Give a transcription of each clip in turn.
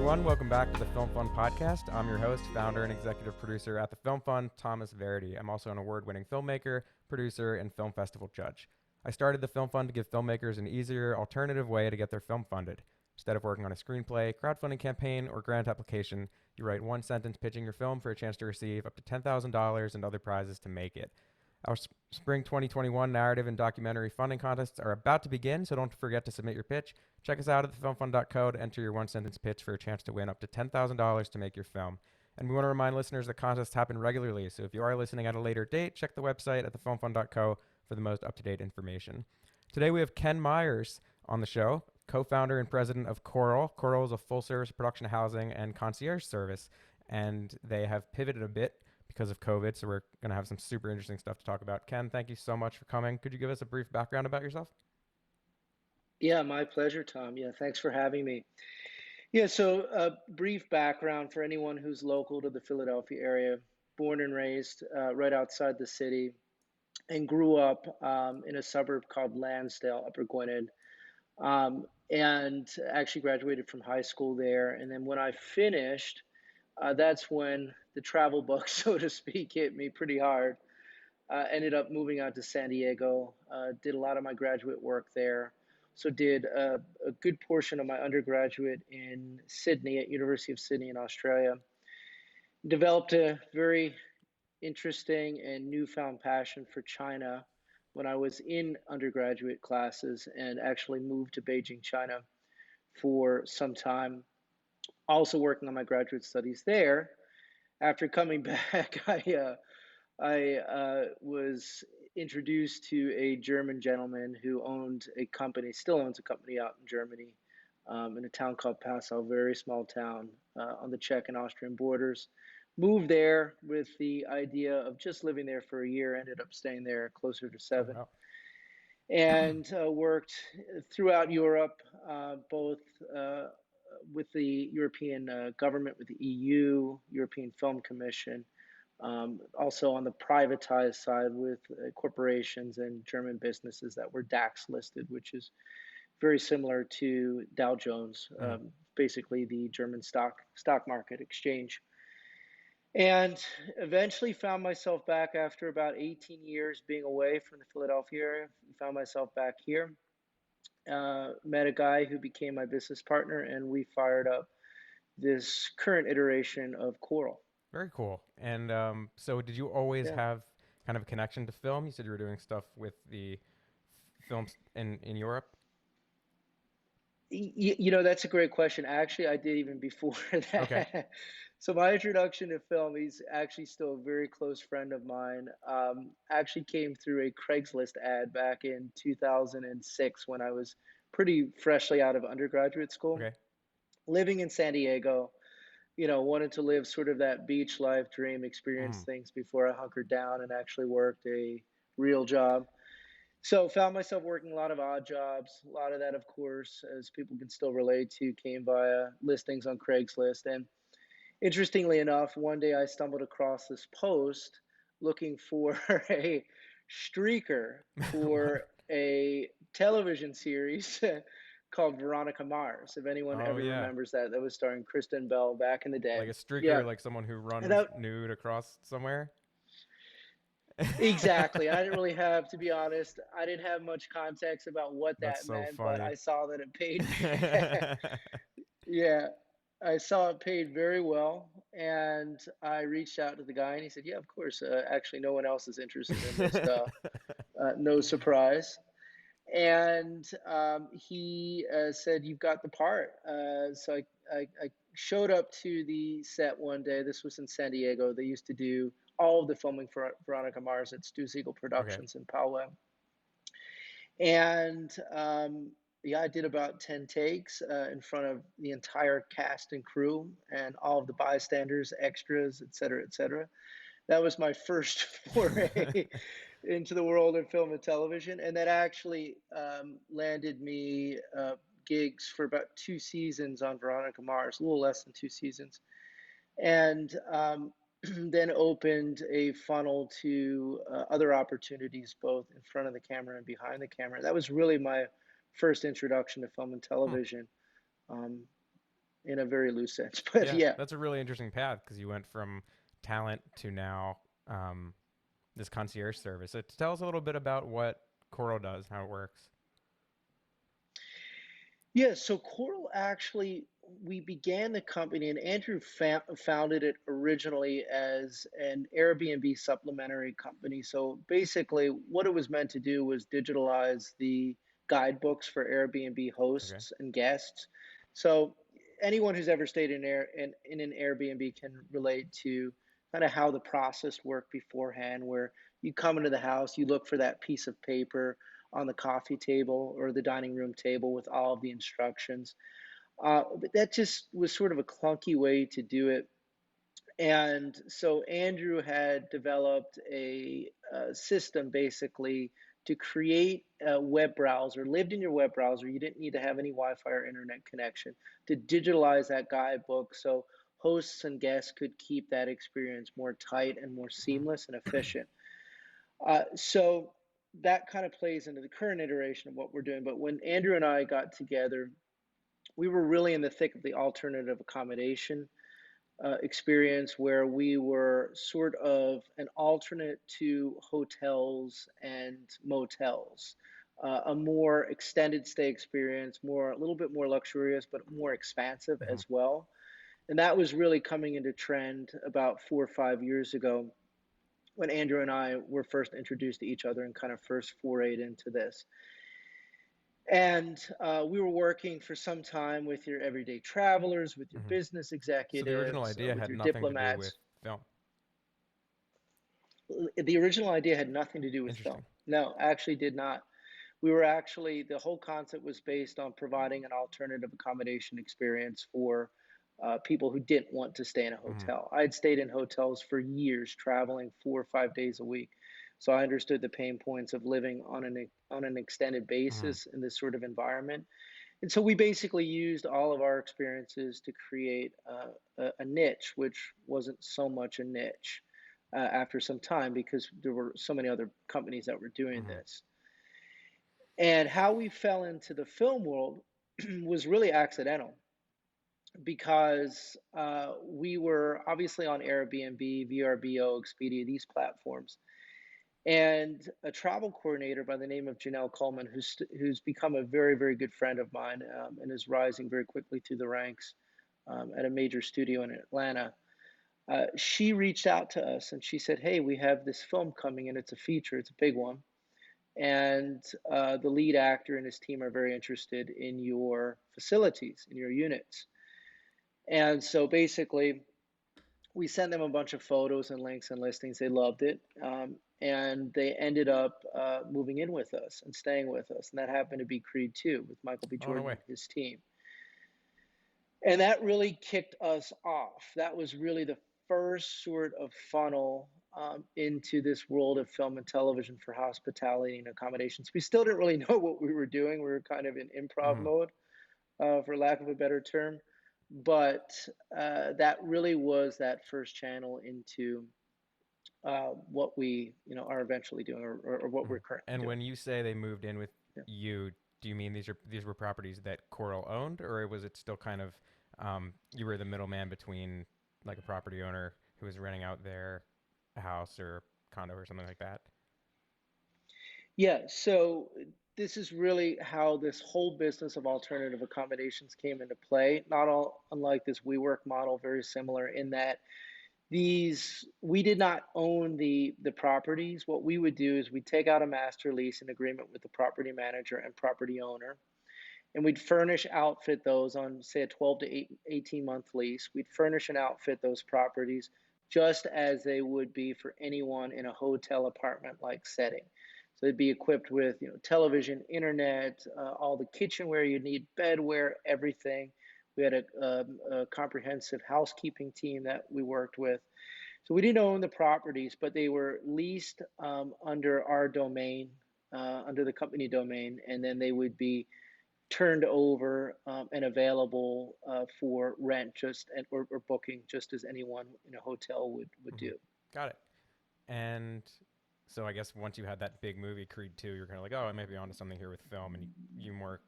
everyone. Welcome back to the Film Fund podcast. I'm your host, founder, and executive producer at the Film Fund, Thomas Verity. I'm also an award-winning filmmaker, producer, and film festival judge. I started the Film Fund to give filmmakers an easier, alternative way to get their film funded. Instead of working on a screenplay, crowdfunding campaign, or grant application, you write one sentence pitching your film for a chance to receive up to $10,000 and other prizes to make it. Our spring 2021 narrative and documentary funding contests are about to begin, so don't forget to submit your pitch. Check us out at thefilmfund.co to enter your one-sentence pitch for a chance to win up to $10,000 to make your film. And we want to remind listeners that contests happen regularly, so if you are listening at a later date, check the website at thefilmfund.co for the most up-to-date information. Today we have Ken Meyers on the show, co-founder and president of Coral. Coral is a full-service production housing and concierge service, and they have pivoted a bit because of COVID, so we're going to have some super interesting stuff to talk about. Ken, thank you so much for coming. Could you give us a brief background about yourself? Yeah, my pleasure, Tom. Yeah, thanks for having me. Yeah, so a brief background for anyone who's local to the Philadelphia area. Born and raised right outside the city, and grew up in a suburb called Lansdale, Upper Gwynedd, and actually graduated from high school there. And then when I finished, that's when the travel bug, so to speak, hit me pretty hard. Ended up moving out to San Diego, did a lot of my graduate work there. So did a good portion of my undergraduate in Sydney at University of Sydney in Australia. Developed a very interesting and newfound passion for China when I was in undergraduate classes and actually moved to Beijing, China for some time. Also working on my graduate studies there. After coming back, I was introduced to a German gentleman who owned a company, still owns a company out in Germany, in a town called Passau, very small town on the Czech and Austrian borders. Moved there with the idea of just living there for a year, ended up staying there closer to Oh, 7, wow. and worked throughout Europe, both with the European government, with the EU, European Film Commission, also on the privatized side with corporations and German businesses that were DAX listed, which is very similar to Dow Jones, basically the German stock market exchange. And eventually found myself back after about 18 years being away from the Philadelphia area, found myself back here. Met a guy who became my business partner, and we fired up this current iteration of Coral. Very cool. And so did you always Yeah. have kind of a connection to film? You said you were doing stuff with the films in Europe? That's a great question. Actually, I did even before Okay. that. So my introduction to film, he's actually still a very close friend of mine. Actually came through a Craigslist ad back in 2006 when I was pretty freshly out of undergraduate school, Okay. living in San Diego. Wanted to live sort of that beach life dream, experience Mm. things before I hunkered down and actually worked a real job. So found myself working a lot of odd jobs. A lot of that, of course, as people can still relate to, came via listings on Craigslist. And interestingly enough, one day I stumbled across this post looking for a streaker for a television series called Veronica Mars. If anyone Oh, ever yeah. remembers that, that was starring Kristen Bell back in the day. Like a Yeah. streaker, like someone who And runs that, nude across somewhere? exactly. And I didn't really have, to be honest, I didn't have much context about what That's that so meant, but funny. I saw that it paid. Yeah, I saw it paid very well. And I reached out to the guy and he said, yeah, of course. Actually, no one else is interested in this stuff. No surprise. And he said, you've got the part. So I showed up to the set one day. This was in San Diego. They used to do all of the filming for Veronica Mars at Stu Siegel Okay. Productions in Poway. And yeah, I did about 10 takes in front of the entire cast and crew and all of the bystanders, extras, et cetera, et cetera. That was my first foray into the world of film and television. And that actually landed me gigs for about 2 seasons on Veronica Mars, a little less than 2 seasons. And then opened a funnel to other opportunities, both in front of the camera and behind the camera. That was really my first introduction to film and Hmm. television. Um, in a very loose sense. But Yeah, yeah. that's a really interesting path because you went from talent to now um, this concierge service. So tell us a little bit about what Coral does, how it works. Yeah, so Coral actually, we began the company, and Andrew founded it originally as an Airbnb supplementary company. So basically, what it was meant to do was digitalize the guidebooks for Airbnb Okay. hosts and guests. So anyone who's ever stayed in an Airbnb can relate to kind of how the process worked beforehand, where you come into the house, you look for that piece of paper on the coffee table or the dining room table with all of the instructions. But that just was sort of a clunky way to do it. And so Andrew had developed a system basically to create a web browser, lived in your web browser. You didn't need to have any Wi Fi or internet connection to digitalize that guidebook so hosts and guests could keep that experience more tight and more seamless and efficient. So that kind of plays into the current iteration of what we're doing. But when Andrew and I got together, we were really in the thick of the alternative accommodation experience where we were sort of an alternate to hotels and motels. A more extended stay experience, more a little bit more luxurious, but more expansive Hmm. as well. And that was really coming into trend about 4 or 5 years ago when Andrew and I were first introduced to each other and kind of first forayed into this. And we were working for some time with your everyday travelers, with your Hmm. business So the original executives, idea with had your nothing to do with diplomats. film. The original idea had nothing to do with film. Interesting. No, actually did not. We were actually, the whole concept was based on providing an alternative accommodation experience for people who didn't want to stay in a Hmm. hotel. I had stayed in hotels for years, traveling 4 or 5 days a week. So I understood the pain points of living on an extended Hmm. basis in this sort of environment. And so we basically used all of our experiences to create a niche, which wasn't so much a niche after some time because there were so many other companies that were doing Hmm. this. And how we fell into the film world was really accidental because we were obviously on Airbnb, VRBO, Expedia, these platforms. And a travel coordinator by the name of Janelle Coleman, who's become a very, very good friend of mine and is rising very quickly through the ranks at a major studio in Atlanta. She reached out to us and she said, "Hey, we have this film coming and it's a feature, it's a big one. And the lead actor and his team are very interested in your facilities, in your units." And so basically, we sent them a bunch of photos and links and listings. They loved it. And they ended up moving in with us and staying with us. And that happened to be Creed 2 with Michael B. Oh, no Jordan way. and his team. And that really kicked us off. That was really the first sort of funnel into this world of film and television for hospitality and accommodations. We still didn't really know what we were doing. We were kind of in improv Hmm. mode, for lack of a better term. But that really was that first channel into what we, are eventually doing, or what Hmm. we're currently And doing. when you say they moved in with Yeah. you, do you mean these were properties that Coral owned, or was it still kind of you were the middleman between like a property owner who was renting out their house or condo or something like that? Yeah, so this is really how this whole business of alternative accommodations came into play. Not all unlike this WeWork model, very similar in that these we did not own the properties. What we would do is we'd take out a master lease in agreement with the property manager and property owner, and we'd furnish outfit those on say a 12 to 18-month lease. We'd furnish and outfit those properties just as they would be for anyone in a hotel apartment like setting. So they'd be equipped with television, internet, all the kitchenware you need, bedware, everything. We had a comprehensive housekeeping team that we worked with. So we didn't own the properties, but they were leased under our domain, under the company domain, and then they would be turned over and available for rent or booking just as anyone in a hotel would Hmm. do. Got it. And so I guess once you had that big movie Creed 2, you're kind of like, oh, I might be onto something here with film, and you more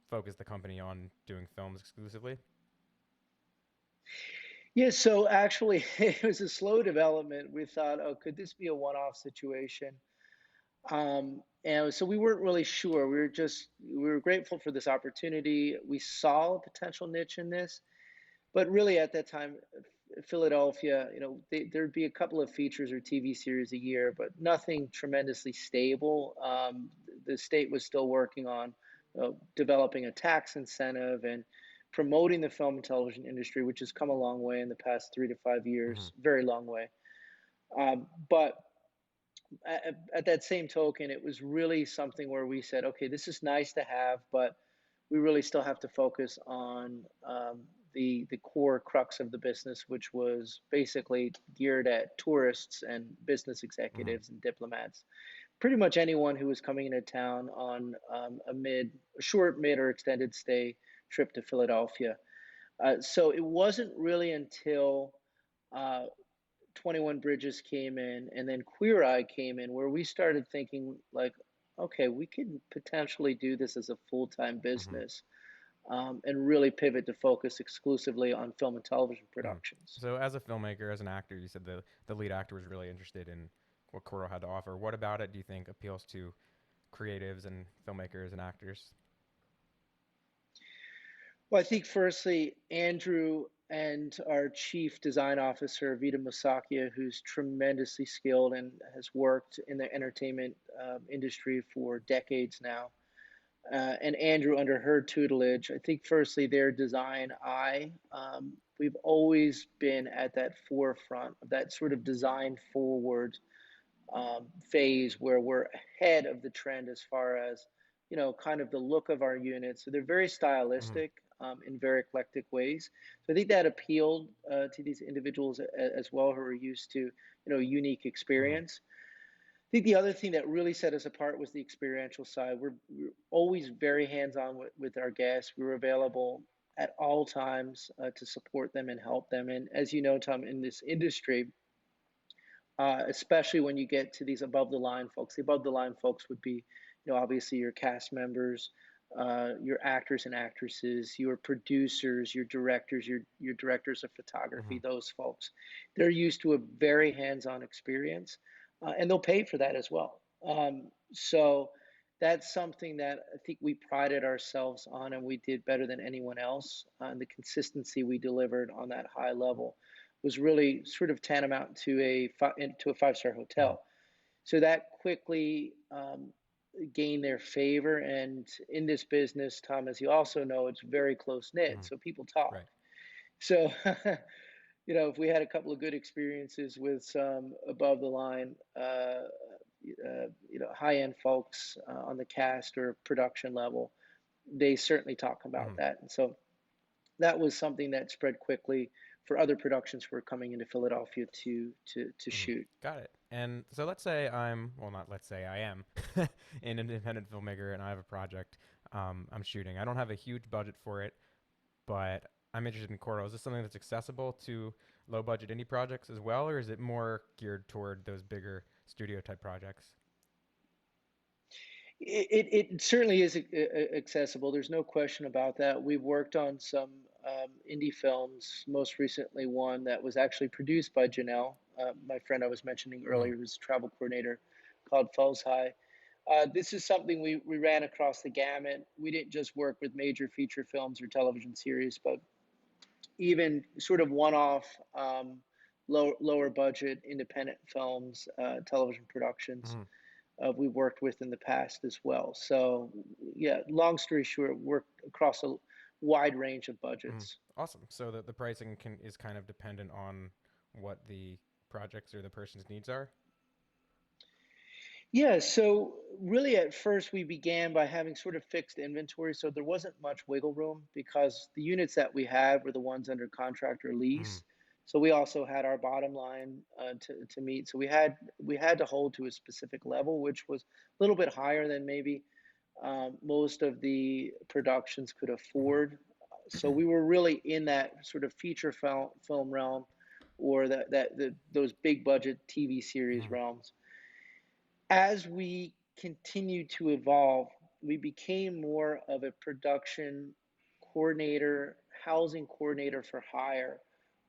focus the company on doing films exclusively. Yeah, so actually, it was a slow development. We thought, oh, could this be a one-off situation? And so we weren't really sure. We were grateful for this opportunity. We saw a potential niche in this, but really at that time, Philadelphia, there'd be a couple of features or TV series a year, but nothing tremendously stable. The state was still working on developing a tax incentive and promoting the film and television industry, which has come a long way in the past 3 to 5 years, Hmm. very long way. But at that same token, it was really something where we said, okay, this is nice to have, but we really still have to focus on the core crux of the business, which was basically geared at tourists and business Hmm. executives and diplomats. Pretty much anyone who was coming into town on a short, mid, or extended stay trip to Philadelphia. So it wasn't really until uh, 21 Bridges came in and then Queer Eye came in where we started thinking like, okay, we could potentially do this as a full-time Hmm. business, and really pivot to focus exclusively on film and television Hmm. productions. So, as a filmmaker, as an actor, you said the lead actor was really interested in what Coral had to offer. What about it do you think appeals to creatives and filmmakers and actors? Well, I think firstly, Andrew and our chief design officer, Vita Musakia, who's tremendously skilled and has worked in the entertainment industry for decades now, and Andrew under her tutelage. I think firstly their design eye. We've always been at that forefront of that sort of design forward phase where we're ahead of the trend as far as kind of the look of our units. So they're very Hmm. stylistic in very eclectic ways. So I think that appealed to these individuals as well who are used to unique Hmm. experience. I think the other thing that really set us apart was the experiential side. We're always very hands-on with our guests. We were available at all times to support them and help them. And as you know, Tom, in this industry, especially when you get to these above the line folks, the above the line folks would be, obviously your cast members, your actors and actresses, your producers, your directors, your directors of Hmm. photography. Those folks, they're used to a very hands-on experience, and they'll pay for that as well. So that's something that I think we prided ourselves on, and we did better than anyone else. And the consistency we delivered on that high level was really sort of tantamount to a five-star Hmm. hotel. So that quickly gained their favor. And in this business, Tom, as you also know, it's very close knit. Hmm. So people talk. Right. So, if we had a couple of good experiences with some above the line, high end folks on the cast or production level, they certainly talk about Hmm. that. And so that was something that spread quickly for other productions who were coming into Philadelphia to Hmm. shoot. Got it. And so let's say well, not let's say I am an independent filmmaker and I have a project I'm shooting. I don't have a huge budget for it, but I'm interested in Coral. Is this something that's accessible to low budget indie projects as well, or is it more geared toward those bigger studio type projects? It certainly is accessible. There's no question about that. We've worked on some indie films, most recently one that was actually produced by Janelle, my friend I was mentioning Hmm. earlier, who's a travel coordinator, called Fells High. This is something we ran across the gamut. We didn't just work with major feature films or television series, but even sort of one-off, lower budget independent films, television productions Hmm. we worked with in the past as well. So, yeah, long story short, worked across a wide range of Hmm. budgets. Awesome. So the pricing is kind of dependent on what the projects or the person's needs are. Yeah, so really at first we began by having sort of fixed inventory, so there wasn't much wiggle room because the units that we had were the ones under contract or Hmm. lease. So we also had our bottom line to meet. So we had to hold to a specific level, which was a little bit higher than maybe most of the productions could Hmm. afford. So we were really in that sort of feature film realm, or those big budget TV series Hmm. realms. As we continued to evolve, we became more of a production coordinator, housing coordinator for hire,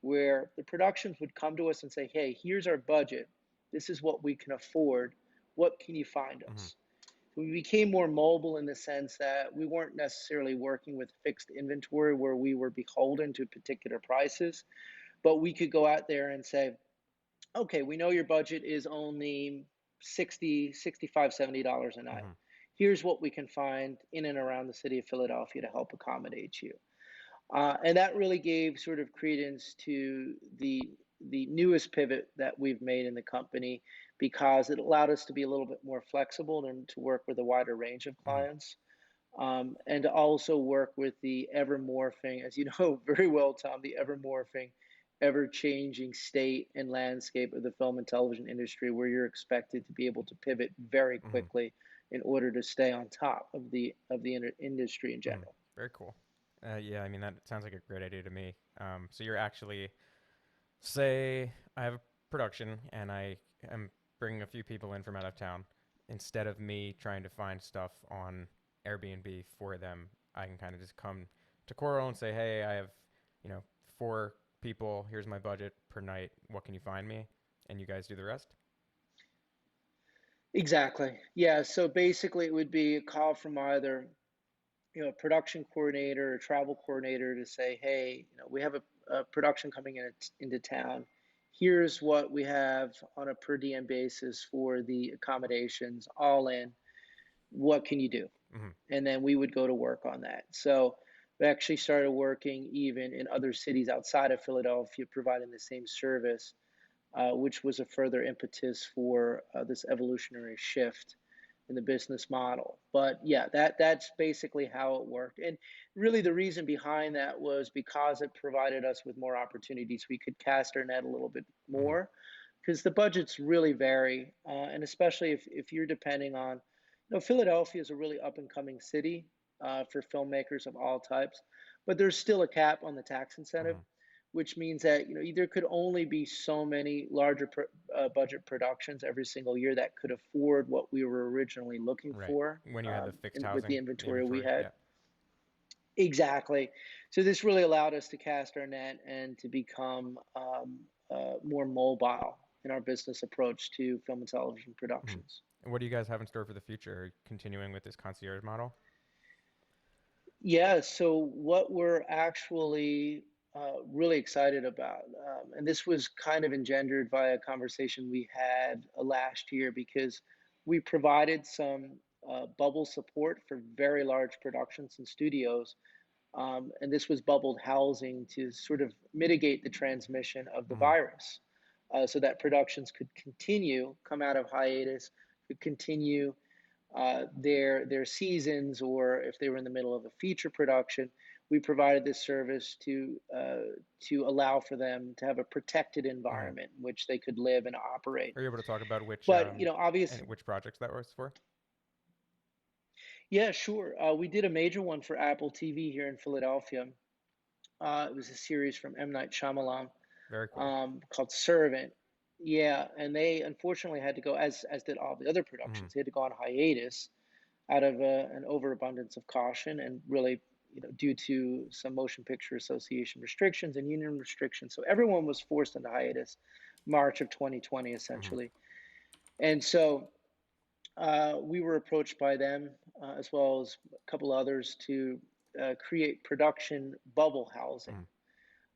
where the productions would come to us and say, hey, here's our budget. This is what we can afford. What can you find Hmm. us? So we became more mobile in the sense that we weren't necessarily working with fixed inventory where we were beholden to particular prices, but we could go out there and say, okay, we know your budget is only 60, 65, $70 a night. Hmm. Here's what we can find in and around the city of Philadelphia to help accommodate you. And that really gave sort of credence to the newest pivot that we've made in the company because it allowed us to be a little bit more flexible and to work with a wider range of Hmm. clients, and to also work with the ever morphing, as you know very well, Tom, the ever morphing, ever changing state and landscape of the film and television industry, where you're expected to be able to pivot very Hmm. quickly in order to stay on top of the industry in Hmm. general. Very cool. Yeah, I mean, that sounds like a great idea to me. So you're actually, say, I have a production and I am bringing a few people in from out of town. Instead of me trying to find stuff on Airbnb for them, I can kind of just come to Coral and say, hey, I have, you know, 4 people. Here's my budget per night. What can you find me? And you guys do the rest? Exactly. Yeah. So basically, it would be a call from either production coordinator or travel coordinator to say, hey, we have a production coming into town. Here's what we have on a per diem basis for the accommodations, all in. What can you do? Hmm. And then we would go to work on that. So we actually started working even in other cities outside of Philadelphia, providing the same service, which was a further impetus for this evolutionary shift in the business model. But yeah, that's basically how it worked. And really, the reason behind that was because it provided us with more opportunities. We could cast our net a little bit Hmm. more because the budgets really vary, and especially if you're depending on, Philadelphia is a really up and coming city for filmmakers of all types, but there's still a cap on the tax incentive, Hmm. which means that there could only be so many larger budget productions every single year that could afford what we were originally looking Right. for, When you had the fixed with housing, the the inventory we inventory. had. Yeah. Exactly. So this really allowed us to cast our net and to become more mobile in our business approach to film and television Hmm. productions. And what do you guys have in store for the future? Are you continuing with this concierge model? Yeah, so what we're actually really excited about, and this was kind of engendered by a conversation we had last year because we provided some bubble support for very large productions and studios, and this was bubbled housing to sort of mitigate the transmission of the Hmm. virus, so that productions could continue, come out of hiatus, could continue their seasons, or if they were in the middle of a feature production, we provided this service to allow for them to have a protected Hmm. environment in which they could live and operate. Are you able to talk about which But and obviously, which projects that was for? yeah, sure. We did a major one for Apple TV here in Philadelphia. It was a series from M. Night Shyamalan, Very cool. called Servant. Yeah, and they unfortunately had to go, as did all the other Hmm. productions. They had to go on hiatus out of an overabundance of caution, and really, due to some motion picture association restrictions and union restrictions. So everyone was forced into hiatus March of 2020, Hmm. essentially. And so we were approached by them, as well as a couple others, to create production bubble housing,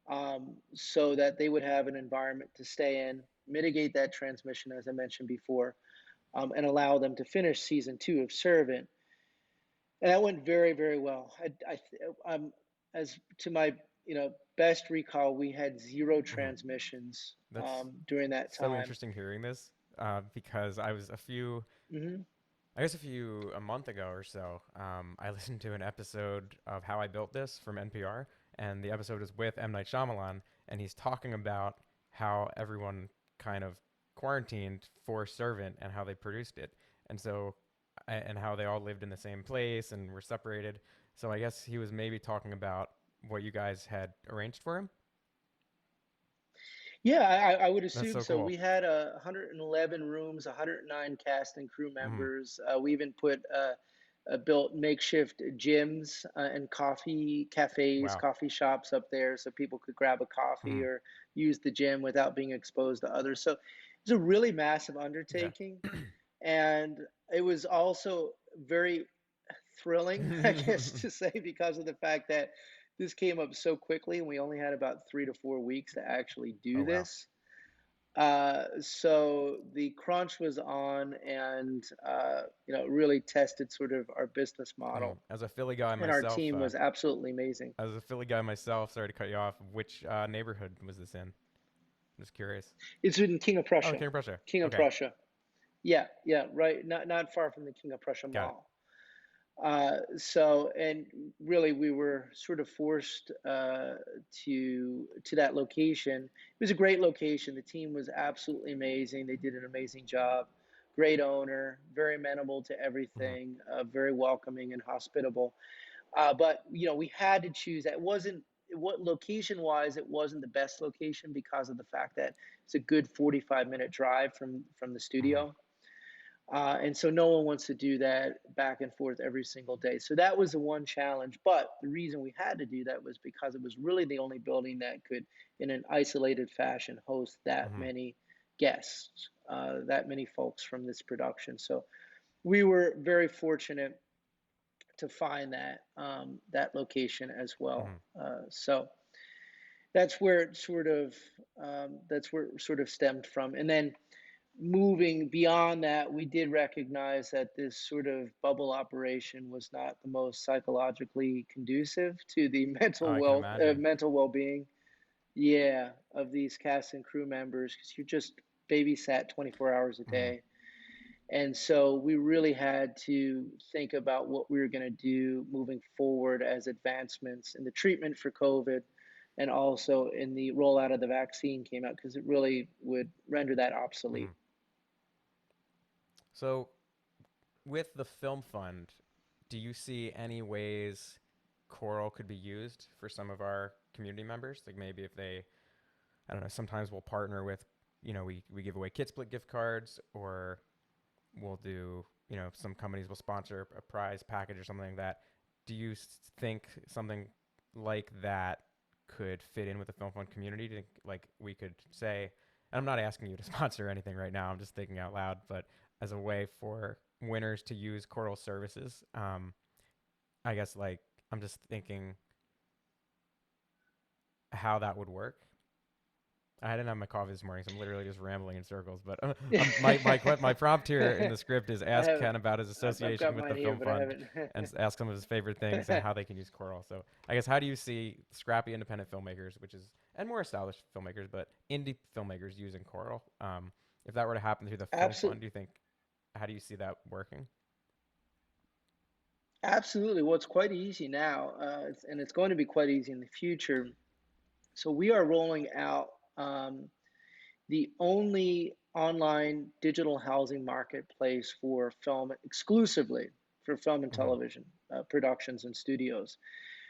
Hmm. so that they would have an environment to stay in, mitigate that transmission, as I mentioned before, and allow them to finish season 2 of Servant. And that went very, very well. As to my best recall, we had zero Hmm. transmissions That's during that so time. interesting hearing this, because Hmm. I guess a month ago or so, I listened to an episode of How I Built This from NPR, and the episode is with M. Night Shyamalan, and he's talking about how everyone kind of quarantined for Servant and how they produced it, and so, and how they all lived in the same place and were separated. So I guess he was maybe talking about what you guys had arranged for him. Yeah, I would That's assume so so. cool. We had 111 rooms, 109 cast and crew Hmm. members. We even put built makeshift gyms and coffee cafes, Wow. coffee shops up there so people could grab a coffee Mhm. or use the gym without being exposed to others. So it's a really massive Yeah. undertaking. And it was also very thrilling, I guess, to say, because of the fact that this came up so quickly and we only had about 3 to 4 weeks to actually Oh do wow. this. So the crunch was on, and really tested sort of our business Mhm. model, As a Philly guy and our myself, team was absolutely amazing. sorry to cut you off. Which neighborhood was this in? I'm just curious. It's in King of Oh, Prussia. King of Prussia. King of Okay, Prussia. Yeah, yeah, right. Not far from the King of Prussia got it. Mall. And really, we were sort of forced to that location. It was a great location. The team was absolutely amazing. They did an amazing job. Great owner, very amenable to Hmm. everything, very welcoming and hospitable. But we had to choose. That wasn't what location wise. It wasn't the best location because of the fact that it's a good 45-minute drive from the Hmm. studio. And so no one wants to do that back and forth every single day. So that was the one challenge. But the reason we had to do that was because it was really the only building that could, in an isolated fashion, host that Hmm. many guests, that many folks from this production. So we were very fortunate to find that location as well. Hmm. So that's where it sort of stemmed from. And then moving beyond that, we did recognize that this sort of bubble operation was not the most psychologically conducive to the Oh, I can imagine. mental well-being, yeah, of these cast and crew members, because you're just babysat 24 hours a Hmm. day. And so we really had to think about what we were going to do moving forward as advancements in the treatment for COVID and also in the rollout of the vaccine came out, because it really would render that Hmm. obsolete. So, with the film fund, do you see any ways Coral could be used for some of our community members? Like maybe if they, I don't know, sometimes we'll partner with, we give away Kid Split gift cards, or we'll do, some companies will sponsor a prize package or something like that. Do you think something like that could fit in with the film fund community? Do you think, like, we could say, and I'm not asking you to sponsor anything right now, I'm just thinking out loud, but as a way for winners to use Coral services, I guess, like, I'm just thinking how that would work. I didn't have my coffee this morning, so I'm literally just rambling in circles. But my prompt here in I the script is ask have Ken about his I've association got with mine the here, film but I fund, haven't. and ask some of his favorite things and how they can use Coral. So I guess, how do you see scrappy independent filmmakers, and more established filmmakers, but indie filmmakers using Coral? If that were to happen through the film fund, Absolutely, do you think, how do you see that working? absolutely. Well, it's quite easy now, and it's going to be quite easy in the future. So we are rolling out the only online digital housing marketplace for film exclusively for film and Hmm. television productions and studios.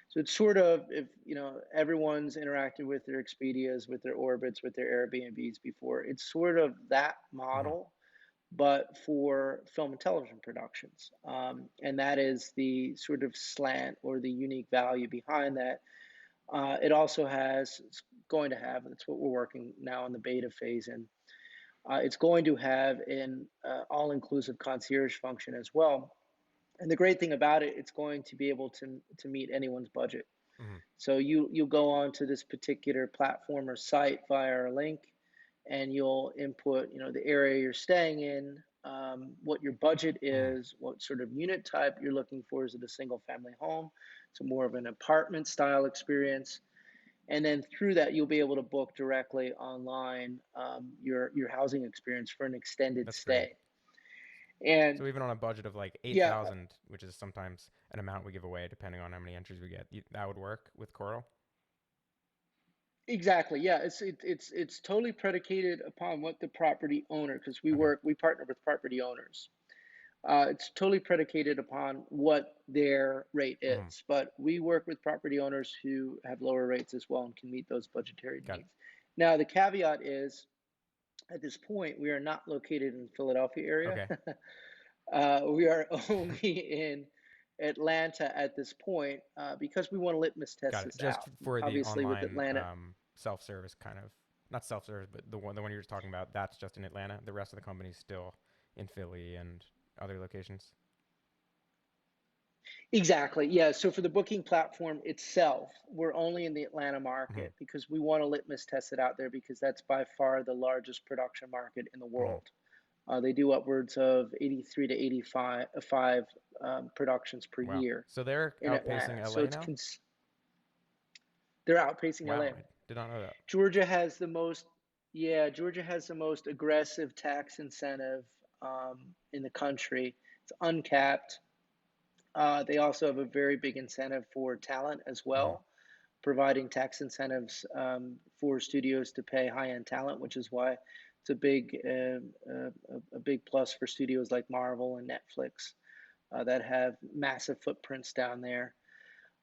So it's sort of, if everyone's interacted with their Expedias, with their Orbits, with their Airbnbs before, it's sort of that Hmm. model, but for film and television productions. And that is the sort of slant or the unique value behind that. It also has, it's going to have, that's what we're working now in the beta phase in. It's going to have an all-inclusive concierge function as well. And the great thing about it, it's going to be able to meet anyone's budget. Hmm. So you'll go on to this particular platform or site via our link, and you'll input, the area you're staying in, what your budget Hmm. is, what sort of unit type you're looking for. Is it a single family home? So more of an apartment style experience. And then through that, you'll be able to book directly online your housing experience for an extended That's great. stay. And So even on a budget of like yeah, 8,000, which is sometimes an amount we give away depending on how many entries we get, that would work with Coral. exactly. Yeah, it's totally predicated upon what the property owner, because Okay. we partner with property owners. It's totally predicated upon what their rate Hmm. is, but we work with property owners who have lower rates as well and can meet those budgetary Got it. needs. Now, the caveat is, at this point, we are not located in the Philadelphia area. Okay. We are only in Atlanta at this point because we want to litmus test Got it. this Just out. for the Obviously, with online Atlanta, self-service kind of, not self-service, but the one you were just talking about, that's just in Atlanta. The rest of the company's still in Philly and other locations. exactly. Yeah. So for the booking platform itself, we're only in the Atlanta Hmm. market because we want to litmus test it out there because that's by far the largest production market in the Hmm. world. They do upwards of 83 to 85 five, productions per Wow. year So they're in outpacing Atlanta. So LA now? they're outpacing Wow, LA. I did not know that. Georgia has the most, yeah, Georgia has the most aggressive tax incentive in the country. It's uncapped. They also have a very big incentive for talent as Hmm. well, providing tax incentives for studios to pay high-end talent, which is why it's a big plus for studios like Marvel and Netflix that have massive footprints down there.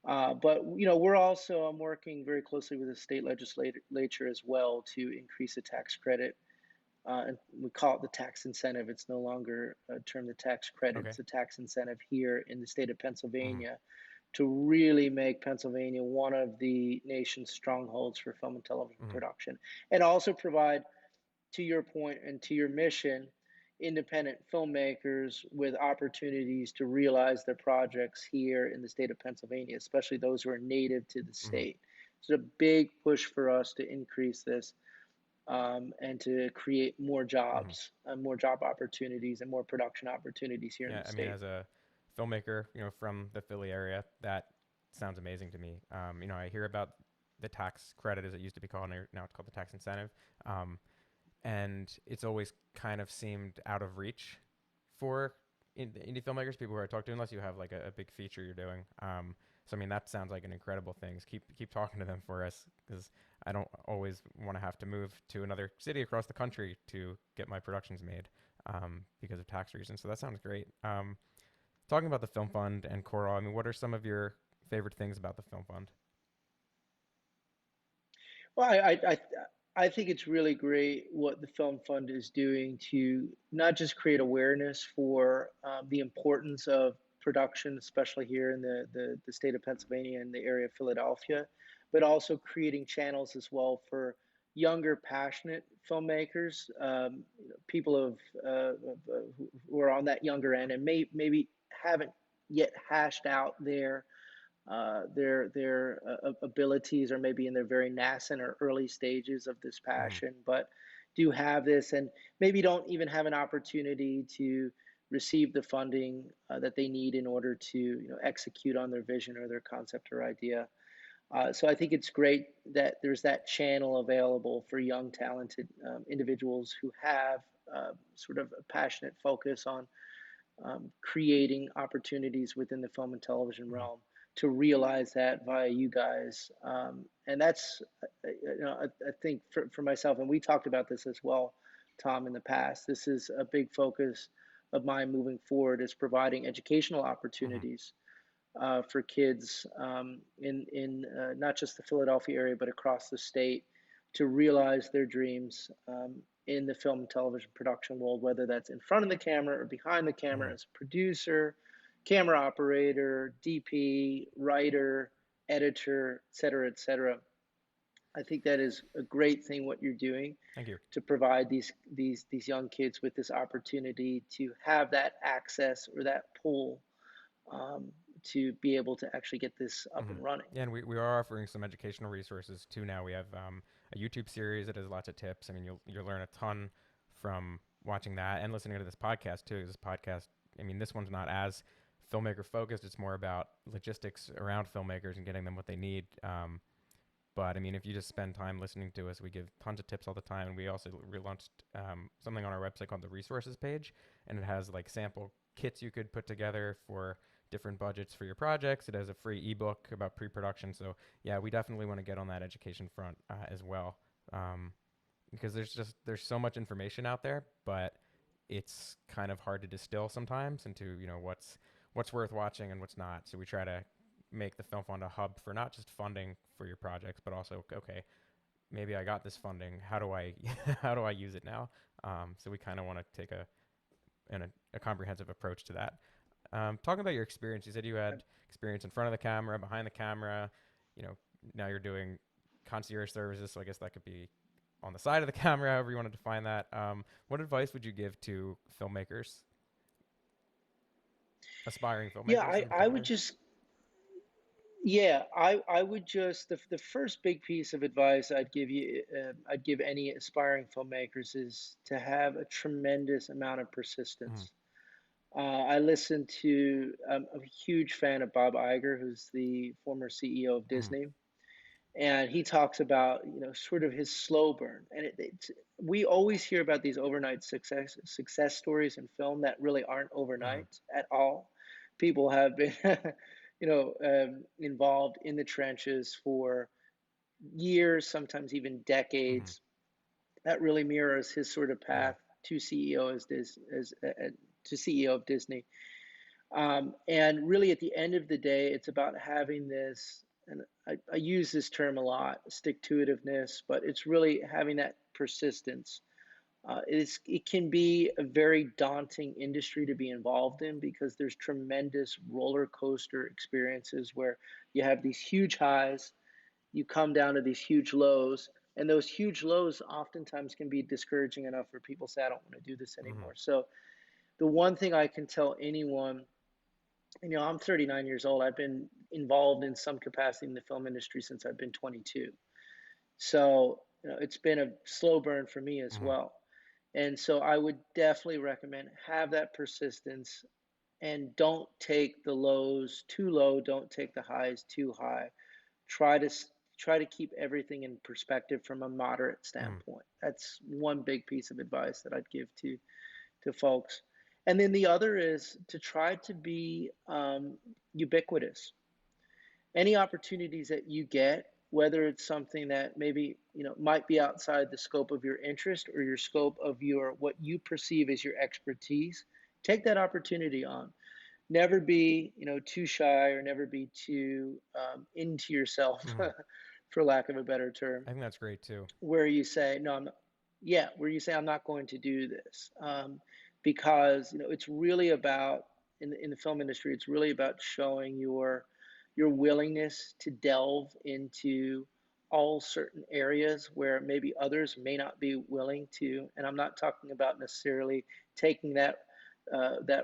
But we're also I'm working very closely with the state legislature as well to increase the tax credit, and we call it the tax incentive. It's no longer termed the tax credit; Okay. it's a tax incentive here in the state of Hmm. Pennsylvania to really make Pennsylvania one of the nation's strongholds for film and television Hmm. production, and also provide, to your point and to your mission, independent filmmakers with opportunities to realize their projects here in the state of Pennsylvania, especially those who are native to the Hmm. state. It's a big push for us to increase this and to create Hmm. more job opportunities, and more production opportunities here in Yeah, the I mean, state. as a filmmaker, from the Philly area, that sounds amazing to me. I hear about the tax credit, as it used to be called, and now it's called the tax incentive. Um, and it's always kind of seemed out of reach for indie filmmakers, people who I talk to, unless you have like a big feature you're doing. So I mean, that sounds like an incredible thing. So keep talking to them for us, because I don't always want to have to move to another city across the country to get my productions made because of tax reasons. So that sounds great. Talking about the Film Fund and Coral, I mean, what are some of your favorite things about the Film Fund? Well, I think it's really great what the Film Fund is doing to not just create awareness for the importance of production, especially here in the state of Pennsylvania and the area of Philadelphia, but also creating channels as well for younger, passionate filmmakers, people who are on that younger end and maybe haven't yet hashed out their abilities, or maybe in their very nascent or early stages of this Mm-hmm. passion, but do have this and maybe don't even have an opportunity to receive the funding that they need in order to execute on their vision or their concept or idea. So I think it's great that there's that channel available for young, talented individuals who have sort of a passionate focus on creating opportunities within the film and television Mm-hmm. realm to realize that via you guys. And that's, I think for myself, and we talked about this as well, Tom, in the past, this is a big focus of mine moving forward is providing educational Mm-hmm. opportunities for kids in not just the Philadelphia area, but across the state to realize their dreams in the film and television production world, whether that's in front of the camera or behind the Mm-hmm. camera as a producer, camera operator, DP, writer, editor, et cetera, et cetera. I think that is a great thing what you're doing Thank you. to provide these young kids with this opportunity to have that access or that pull um, to be able to actually get this up Mm-hmm. and running. Yeah, and we are offering some educational resources too now. We have a YouTube series that has lots of tips. I mean, you'll learn a ton from watching that and listening to this podcast too. This podcast, I mean, this one's not as filmmaker focused. It's more about logistics around filmmakers and getting them what they need. But I mean, if you just spend time listening to us, we give tons of tips all the time. And we also relaunched something on our website called the resources page, and it has like sample kits you could put together for different budgets for your projects. It has a free ebook about pre-production. So yeah, we definitely want to get on that education front as well, because there's so much information out there, but it's kind of hard to distill sometimes into what's worth watching and what's not. So we try to make the Film Fund a hub for not just funding for your projects, but also, okay, maybe I got this funding. How do I how do I use it now? So we kind of want to take a comprehensive approach to that. Talking about your experience, you said you had experience in front of the camera, behind the camera. You know, now you're doing concierge services, so I guess that could be on the side of the camera, however you want to define that. What advice would you give to filmmakers, aspiring Yeah, filmmakers I, in I would particular? just Yeah, I would just the first big piece of advice I'd give any aspiring filmmakers is to have a tremendous amount of Mm-hmm. persistence. I listen to I'm a huge fan of Bob Iger, who's the former CEO of Mm-hmm. Disney, and he talks about sort of his slow burn. And we always hear about these overnight success stories in film that really aren't Mm-hmm. overnight at all. People have been involved in the trenches for years, sometimes even Mm-hmm. decades. That really mirrors his sort of Yeah. path to CEO to CEO of Disney. And really, at the end of the day, it's about having this, and I use this term a lot, stick to itiveness, but it's really having that persistence. It can be a very daunting industry to be involved in because there's tremendous roller coaster experiences where you have these huge highs, you come down to these huge lows, and those huge lows oftentimes can be discouraging enough for people to say, I don't want to do this Mm-hmm. anymore. So the one thing I can tell anyone, I'm 39 years old. I've been involved in some capacity in the film industry since I've been 22. So, it's been a slow burn for me as Mm-hmm. well. And so I would definitely recommend have that persistence and don't take the lows too low, don't take the highs too high. Try to try to keep everything in perspective from a moderate Mm-hmm. standpoint. That's one big piece of advice that I'd give to folks. And then the other is to try to be ubiquitous. Any opportunities that you get, whether it's something that maybe might be outside the scope of your interest or your scope of your what you perceive as your expertise, take that opportunity on. Never be too shy or never be too into yourself, Mm-hmm. for lack of a better term, I think that's great too. where you say no, I'm not, yeah, where you say I'm not going to do this, because it's really about in the film industry, it's really about showing your willingness to delve into all certain areas where maybe others may not be willing to. And I'm not talking about necessarily taking that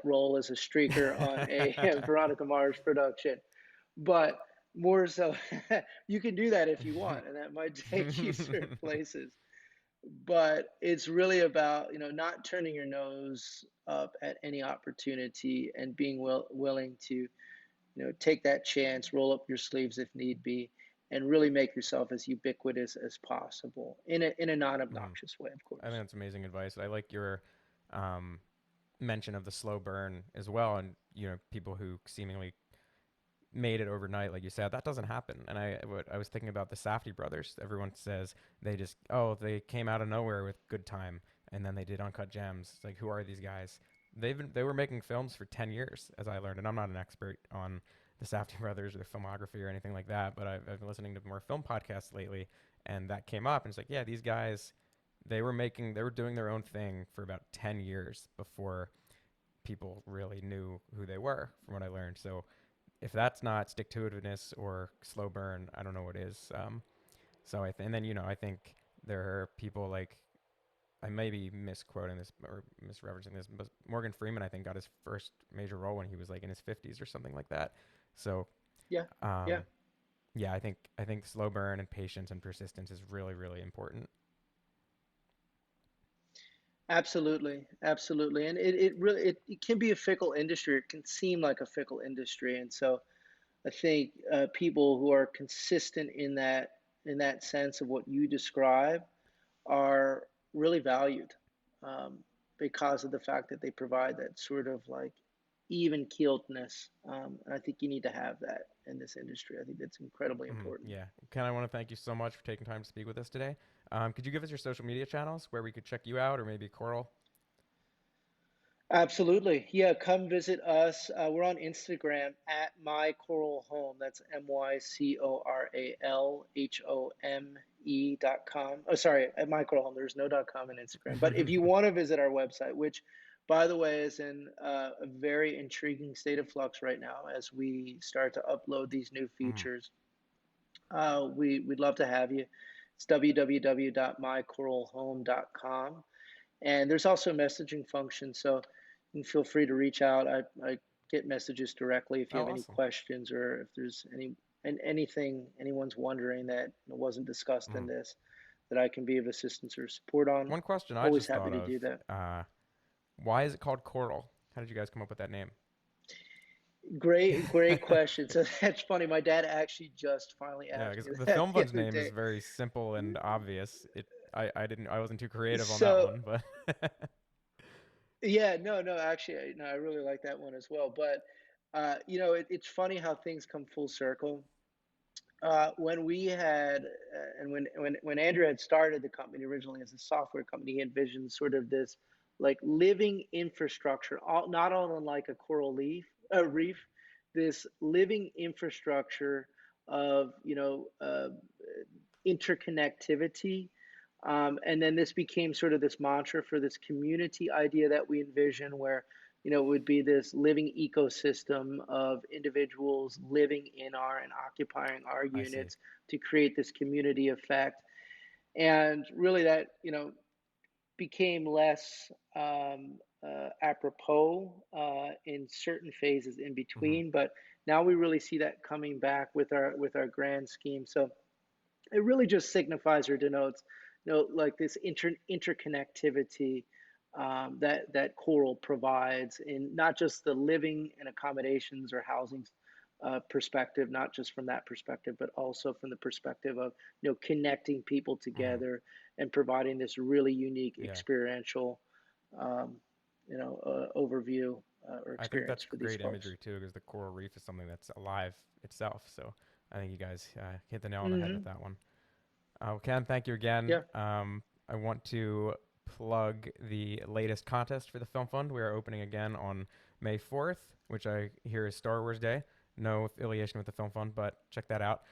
role as a streaker on a Veronica Mars production, but more so, you can do that if you want, and that might take you certain places. But it's really about not turning your nose up at any opportunity and being willing to take that chance, roll up your sleeves if need be, and really make yourself as ubiquitous as possible in a Mhm. non-obnoxious way, of I think course. that's amazing advice. I like your um, mention of the slow burn as well, and people who seemingly made it overnight, like you said, that doesn't happen. And I was thinking about the Safdie brothers. Everyone says they came out of nowhere with Good Time, and then they did Uncut Gems. It's like, who are these guys? They were making films for 10 years, as I learned, and I'm not an expert on the Safdie brothers or their filmography or anything like that, but I've been listening to more film podcasts lately, and that came up, and it's like, yeah, these guys, they were doing their own thing for about 10 years before people really knew who they were, from what I learned. So if that's not stick to itiveness or slow burn, I don't know what is. So and then I think there are people like, I may be misquoting this or misreferencing this, but Morgan Freeman, I think, got his first major role when he was like in his 50s or something like that. So Yeah, yeah. um, yeah, I think slow burn and patience and persistence is really really important. Absolutely, absolutely, and it really it can be a fickle industry. It can seem like a fickle industry, and so I think people who are consistent in that sense of what you describe are really valued, um, because of the fact that they provide that sort of like even keeledness. And I think you need to have that in this industry. I think that's incredibly important. Yeah, Ken, I want to thank you so much for taking time to speak with us today. Could you give us your social media channels where we could check you out, or maybe Coral? Absolutely. Yeah, come visit us. We're on Instagram at My Coral Home. That's MyCoralHome.com. Oh, sorry, at My Coral Home. There's no .com in Instagram. But if you want to visit our website, which by the way, is in a very intriguing state of flux right now as we start to upload these new Mm. features. We'd love to have you. It's www.mycoralhome.com. And there's also a messaging function, so you can feel free to reach out. I get messages directly if you Oh, have any awesome. questions or if there's anything anyone's wondering that wasn't discussed in Mm. this that I can be of assistance or support on. One question I Always just happy thought to of, do that. uh, why is it called Coral? How did you guys come up with that name? Great question. So that's funny. My dad actually just finally Yeah, asked because me the that film the fund's other name is day. very simple and obvious. I wasn't too creative on that So one, but yeah, no, actually, no, I really like that one as well. But it's funny how things come full circle. When we had and when Andrew had started the company originally as a software company, he envisioned sort of this like living infrastructure, not all unlike a reef, this living infrastructure of interconnectivity. And then this became sort of this mantra for this community idea that we envision, where it would be this living ecosystem of individuals living in our and occupying our I see. units to create this community effect. And really, that became less apropos in certain phases in Hmm. between, but now we really see that coming back with our grand scheme. So it really just signifies or denotes, like this interconnectivity that Coral provides in not just the living and accommodations or housing perspective, not just from that perspective, but also from the perspective of connecting people Hmm. together and providing this really unique Yeah, experiential um, overview or I think experience that's for these great folks. imagery too, because the coral reef is something that's alive itself. So I think you guys hit the nail on the head with Hmm. that one. Ken, thank you again. Yeah. I want to plug the latest contest for the Film Fund. We are opening again on May 4th, which I hear is Star Wars Day. No affiliation with the Film Fund, but check that out.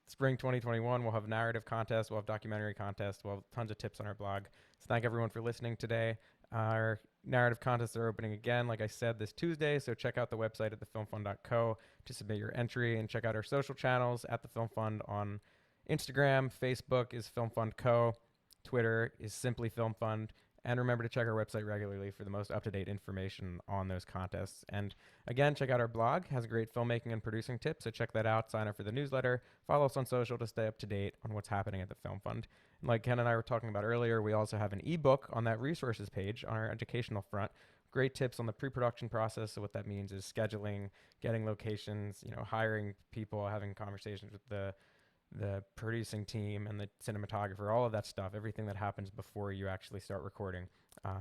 Spring 2021, we'll have narrative contests, we'll have documentary contests, we'll have tons of tips on our blog. So thank everyone for listening today. Our narrative contests are opening again, like I said, this Tuesday. So check out the website at thefilmfund.co to submit your entry, and check out our social channels at the Film Fund on Instagram, Facebook is Film Fund Co. Twitter is simply Film Fund. And remember to check our website regularly for the most up-to-date information on those contests. And again, check out our blog. It has great filmmaking and producing tips, so check that out. Sign up for the newsletter. Follow us on social to stay up to date on what's happening at the Film Fund. And like Ken and I were talking about earlier, we also have an ebook on that resources page on our educational front. Great tips on the pre-production process. So what that means is scheduling, getting locations, hiring people, having conversations with the producing team and the cinematographer, all of that stuff, everything that happens before you actually start recording.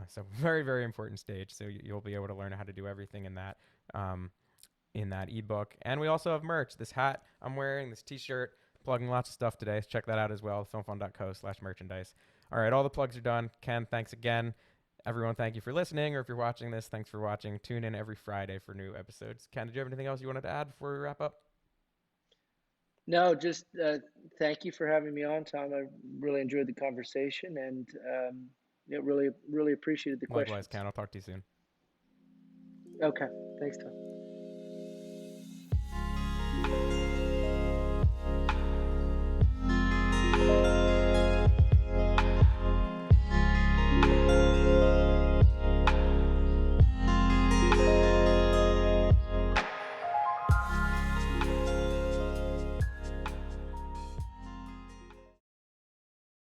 So very, very important stage. So you'll be able to learn how to do everything um, in that ebook. And we also have merch. This hat I'm wearing, this T-shirt, plugging lots of stuff today. So check that out as well. Filmfund.co/merchandise. All right, all the plugs are done. Ken, thanks again. Everyone, thank you for listening, or if you're watching this, thanks for watching. Tune in every Friday for new episodes. Ken, did you have anything else you wanted to add before we wrap up? No, just thank you for having me on, Tom. I really enjoyed the conversation and really appreciated the Likewise, questions. Ken. I'll talk to you soon. Okay, thanks, Tom.